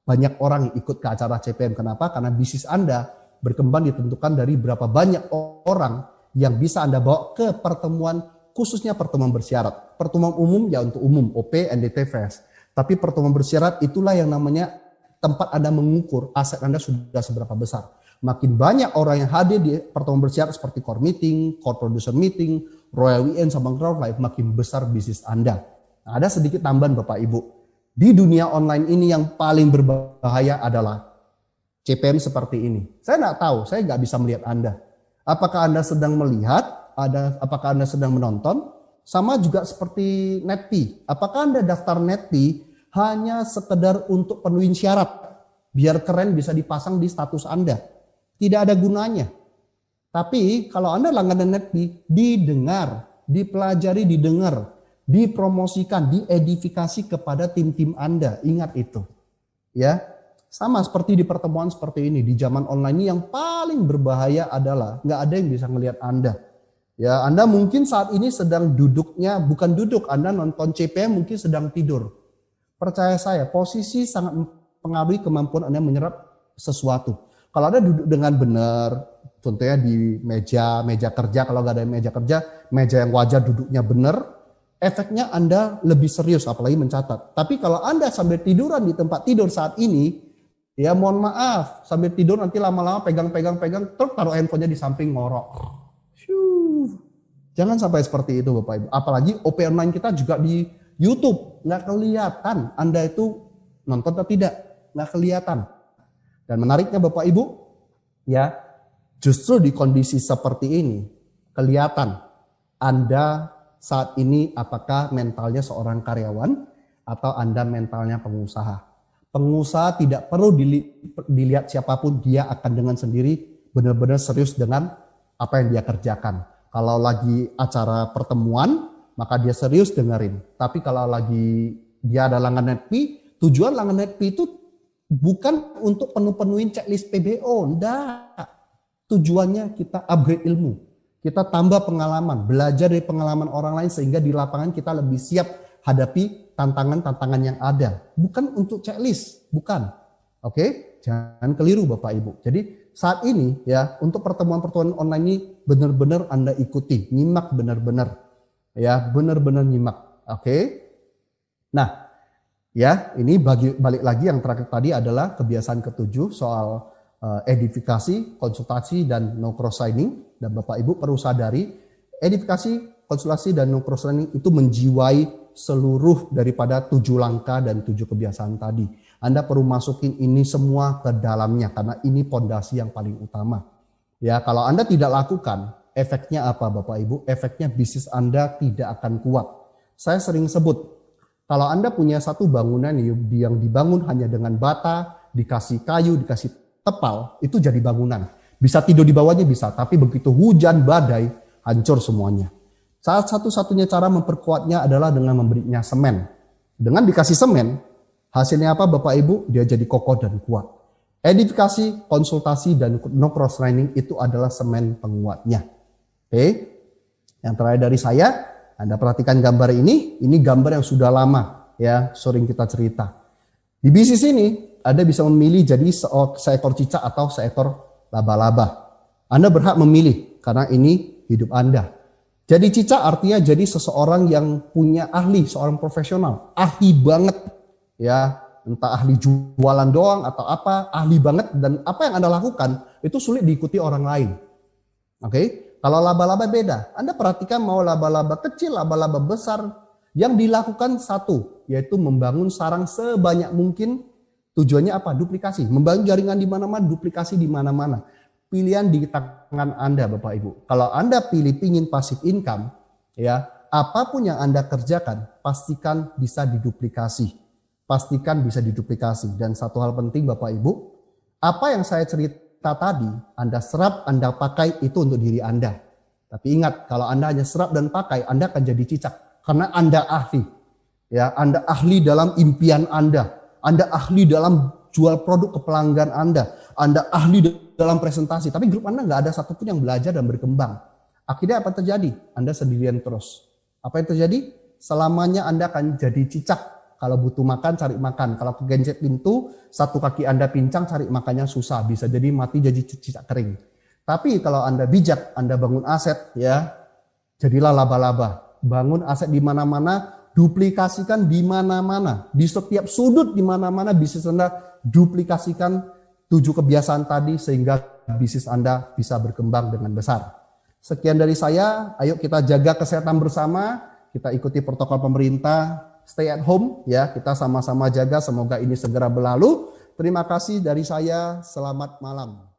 banyak orang yang ikut ke acara CPM. Kenapa? Karena bisnis Anda berkembang ditentukan dari berapa banyak orang yang bisa Anda bawa ke pertemuan, khususnya pertemuan bersyarat. Pertemuan umum ya untuk umum, OP, NDT, VS. Tapi pertemuan bersyarat itulah yang namanya tempat Anda mengukur aset Anda sudah seberapa besar. Makin banyak orang yang hadir di pertemuan bersyarat seperti core meeting, core producer meeting, Royal Weekend, sama Crowd Live, makin besar bisnis Anda. Nah, ada sedikit tambahan Bapak Ibu. Di dunia online ini yang paling berbahaya adalah CPM seperti ini. Saya nggak tahu, saya nggak bisa melihat Anda. Apakah Anda sedang melihat, apakah Anda sedang menonton? Sama juga seperti Netpi. Apakah Anda daftar Netpi hanya sekedar untuk penuhin syarat? Biar keren bisa dipasang di status Anda. Tidak ada gunanya. Tapi kalau Anda langganan Netpi, didengar, dipelajari, didengar, dipromosikan, diedifikasi kepada tim-tim Anda. Ingat itu. Ya. Sama seperti di pertemuan seperti ini. Di zaman online ini yang paling berbahaya adalah nggak ada yang bisa melihat Anda. Ya, Anda mungkin saat ini sedang duduknya, bukan duduk, Anda nonton CPM mungkin sedang tidur. Percaya saya, posisi sangat mempengaruhi kemampuan Anda menyerap sesuatu. Kalau Anda duduk dengan benar, contohnya di meja kerja, kalau nggak ada meja kerja, meja yang wajar duduknya benar, efeknya Anda lebih serius, apalagi mencatat. Tapi kalau Anda sambil tiduran di tempat tidur saat ini, ya mohon maaf, sambil tidur nanti lama-lama pegang, terus taruh handphonenya di samping ngorok. Jangan sampai seperti itu Bapak Ibu. Apalagi OP online kita juga di YouTube. Nggak kelihatan Anda itu nonton atau tidak. Nggak kelihatan. Dan menariknya Bapak Ibu, ya justru di kondisi seperti ini, kelihatan Anda saat ini apakah mentalnya seorang karyawan atau Anda mentalnya pengusaha. Pengusaha tidak perlu dilihat siapapun, dia akan dengan sendiri benar-benar serius dengan apa yang dia kerjakan. Kalau lagi acara pertemuan, maka dia serius dengerin. Tapi kalau lagi dia ada langganan Netpi, tujuan langganan Netpi itu bukan untuk penuhin checklist PBO, enggak. Tujuannya kita upgrade ilmu. Kita tambah pengalaman, belajar dari pengalaman orang lain sehingga di lapangan kita lebih siap hadapi tantangan-tantangan yang ada. Bukan untuk checklist, bukan. Oke, jangan keliru Bapak Ibu. Jadi saat ini ya untuk pertemuan-pertemuan online ini benar-benar Anda ikuti, nyimak benar-benar. Ya, benar-benar nyimak. Oke. Nah, ya ini balik lagi yang terakhir tadi adalah kebiasaan ketujuh soal edifikasi, konsultasi, dan no cross signing. Dan Bapak Ibu perlu sadari, edifikasi, konsultasi, dan no cross signing itu menjiwai seluruh daripada 7 langkah dan 7 kebiasaan tadi. Anda perlu masukin ini semua ke dalamnya karena ini pondasi yang paling utama. Ya, kalau Anda tidak lakukan, efeknya apa Bapak Ibu? Efeknya bisnis Anda tidak akan kuat. Saya sering sebut, kalau Anda punya satu bangunan yang dibangun hanya dengan bata, dikasih kayu, dikasih tepal, itu jadi bangunan. Bisa tidur di bawahnya bisa, tapi begitu hujan, badai, hancur semuanya. Saat satu-satunya cara memperkuatnya adalah dengan memberinya semen. Dengan dikasih semen, hasilnya apa Bapak Ibu? Dia jadi kokoh dan kuat. Edifikasi, konsultasi, dan no cross training itu adalah semen penguatnya. Oke. Yang terakhir dari saya, Anda perhatikan gambar ini gambar yang sudah lama ya, sering kita cerita. Di bisnis ini, Anda bisa memilih jadi seekor cicak atau seekor laba-laba. Anda berhak memilih karena ini hidup Anda. Jadi cicak artinya jadi seseorang yang punya ahli, seorang profesional, ahli banget, ya, entah ahli jualan doang atau apa, ahli banget, dan apa yang Anda lakukan itu sulit diikuti orang lain. Oke, kalau laba-laba beda. Anda perhatikan mau laba-laba kecil, laba-laba besar, yang dilakukan satu, yaitu membangun sarang sebanyak mungkin. Tujuannya apa? Duplikasi. Membangun jaringan di mana-mana, duplikasi di mana-mana. Pilihan di tangan Anda, Bapak Ibu. Kalau Anda pilih pingin passive income, ya, apapun yang Anda kerjakan, pastikan bisa diduplikasi. Pastikan bisa diduplikasi. Dan satu hal penting, Bapak Ibu, apa yang saya cerita tadi, Anda serap, Anda pakai itu untuk diri Anda. Tapi ingat, kalau Anda hanya serap dan pakai, Anda akan jadi cicak. Karena Anda ahli. Ya, Anda ahli dalam impian Anda. Anda ahli dalam jual produk ke pelanggan Anda ahli dalam presentasi, tapi grup Anda nggak ada satupun yang belajar dan berkembang. Akhirnya apa terjadi? Anda sendirian terus. Apa yang terjadi? Selamanya Anda akan jadi cicak. Kalau butuh makan, cari makan. Kalau kegencet pintu, satu kaki Anda pincang, cari makannya susah. Bisa jadi mati jadi cicak kering. Tapi kalau Anda bijak, Anda bangun aset, ya, jadilah laba-laba. Bangun aset di mana-mana, duplikasikan di mana-mana. Di setiap sudut di mana-mana bisnis Anda duplikasikan 7 kebiasaan tadi sehingga bisnis Anda bisa berkembang dengan besar. Sekian dari saya, ayo kita jaga kesehatan bersama, kita ikuti protokol pemerintah, stay at home, ya, kita sama-sama jaga, semoga ini segera berlalu. Terima kasih dari saya, selamat malam.